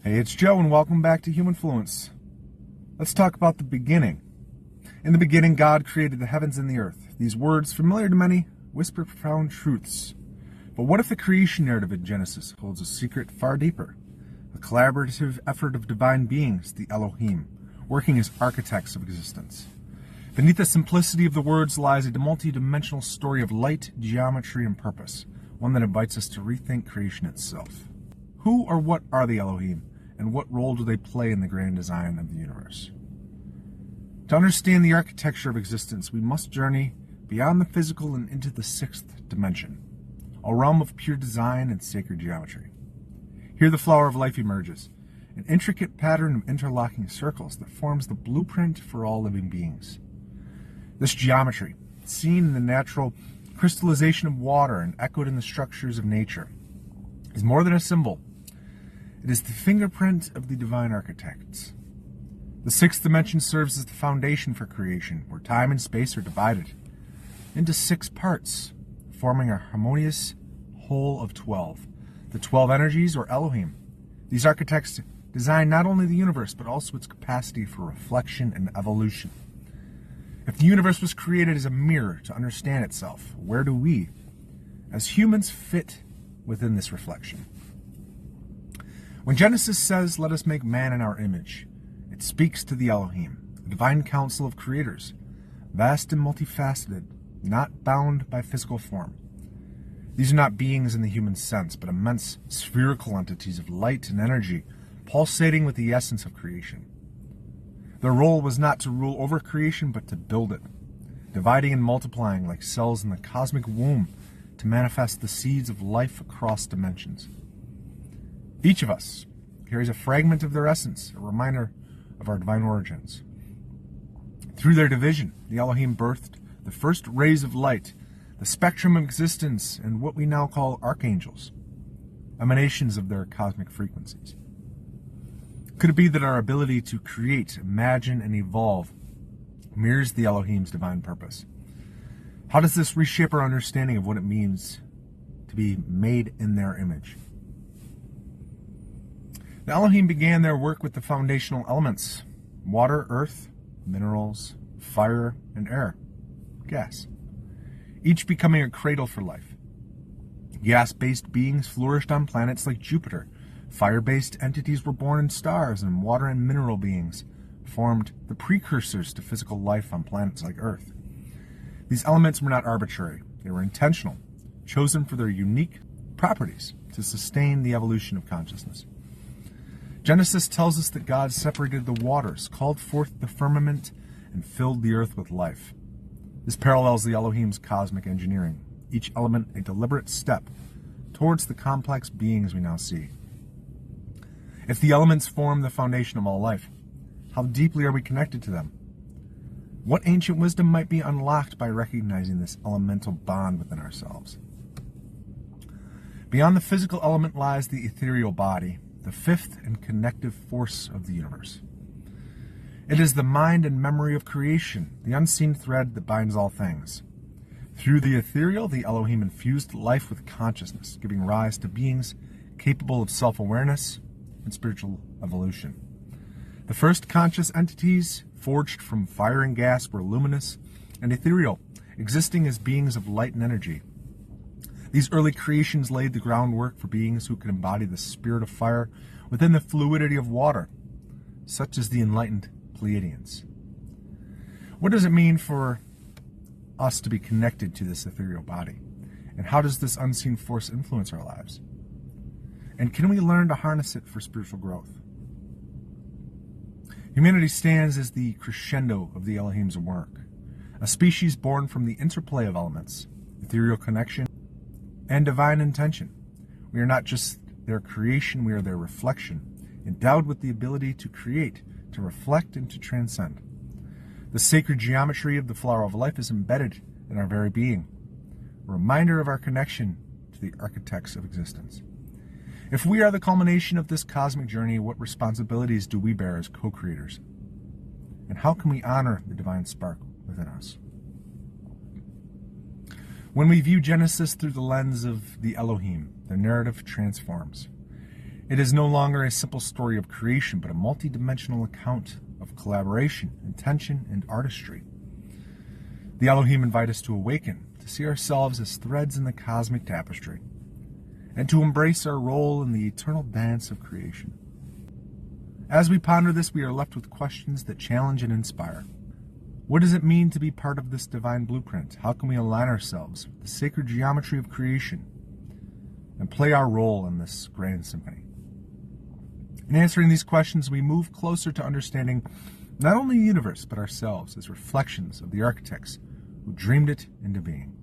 Hey, it's Joe, and welcome back to Humanfluence. Let's talk about the beginning. In the beginning, God created the heavens and the earth. These words, familiar to many, whisper profound truths. But what if the creation narrative in Genesis holds a secret far deeper? A collaborative effort of divine beings, the Elohim, working as architects of existence. Beneath the simplicity of the words lies a multi-dimensional story of light, geometry, and purpose, one that invites us to rethink creation itself. Who or what are the Elohim? And what role do they play in the grand design of the universe? To understand the architecture of existence, we must journey beyond the physical and into the sixth dimension, a realm of pure design and sacred geometry. Here the flower of life emerges, an intricate pattern of interlocking circles that forms the blueprint for all living beings. This geometry, seen in the natural crystallization of water and echoed in the structures of nature, is more than a symbol. It is the fingerprint of the divine architects. The sixth dimension serves as the foundation for creation, where time and space are divided into 6 parts, forming a harmonious whole of 12. The 12 energies, or Elohim. These architects design not only the universe, but also its capacity for reflection and evolution. If the universe was created as a mirror to understand itself, where do we, as humans, fit within this reflection? When Genesis says, "Let us make man in our image," it speaks to the Elohim, the divine council of creators, vast and multifaceted, not bound by physical form. These are not beings in the human sense, but immense spherical entities of light and energy, pulsating with the essence of creation. Their role was not to rule over creation, but to build it, dividing and multiplying like cells in the cosmic womb to manifest the seeds of life across dimensions. Each of us carries a fragment of their essence, a reminder of our divine origins. Through their division, the Elohim birthed the first rays of light, the spectrum of existence, and what we now call archangels, emanations of their cosmic frequencies. Could it be that our ability to create, imagine, and evolve mirrors the Elohim's divine purpose? How does this reshape our understanding of what it means to be made in their image? The Elohim began their work with the foundational elements: water, earth, minerals, fire, and air, gas, each becoming a cradle for life. Gas-based beings flourished on planets like Jupiter. Fire-based entities were born in stars, and water and mineral beings formed the precursors to physical life on planets like Earth. These elements were not arbitrary. They were intentional, chosen for their unique properties to sustain the evolution of consciousness. Genesis tells us that God separated the waters, called forth the firmament, and filled the earth with life. This parallels the Elohim's cosmic engineering, each element a deliberate step towards the complex beings we now see. If the elements form the foundation of all life, how deeply are we connected to them? What ancient wisdom might be unlocked by recognizing this elemental bond within ourselves? Beyond the physical element lies the ethereal body, the fifth and connective force of the universe. It is the mind and memory of creation, the unseen thread that binds all things. Through the ethereal, the Elohim infused life with consciousness, giving rise to beings capable of self-awareness and spiritual evolution. The first conscious entities, forged from fire and gas, were luminous and ethereal, existing as beings of light and energy. These early creations laid the groundwork for beings who could embody the spirit of fire within the fluidity of water, such as the enlightened Pleiadians. What does it mean for us to be connected to this ethereal body? And how does this unseen force influence our lives? And can we learn to harness it for spiritual growth? Humanity stands as the crescendo of the Elohim's work, a species born from the interplay of elements, ethereal connection, and divine intention. We are not just their creation, we are their reflection, endowed with the ability to create, to reflect, and to transcend. The sacred geometry of the flower of life is embedded in our very being, a reminder of our connection to the architects of existence. If we are the culmination of this cosmic journey, what responsibilities do we bear as co-creators? And how can we honor the divine spark within us? When we view Genesis through the lens of the Elohim, the narrative transforms. It is no longer a simple story of creation, but a multidimensional account of collaboration, intention, and artistry. The Elohim invite us to awaken, to see ourselves as threads in the cosmic tapestry, and to embrace our role in the eternal dance of creation. As we ponder this, we are left with questions that challenge and inspire. What does it mean to be part of this divine blueprint? How can we align ourselves with the sacred geometry of creation and play our role in this grand symphony? In answering these questions, we move closer to understanding not only the universe, but ourselves as reflections of the architects who dreamed it into being.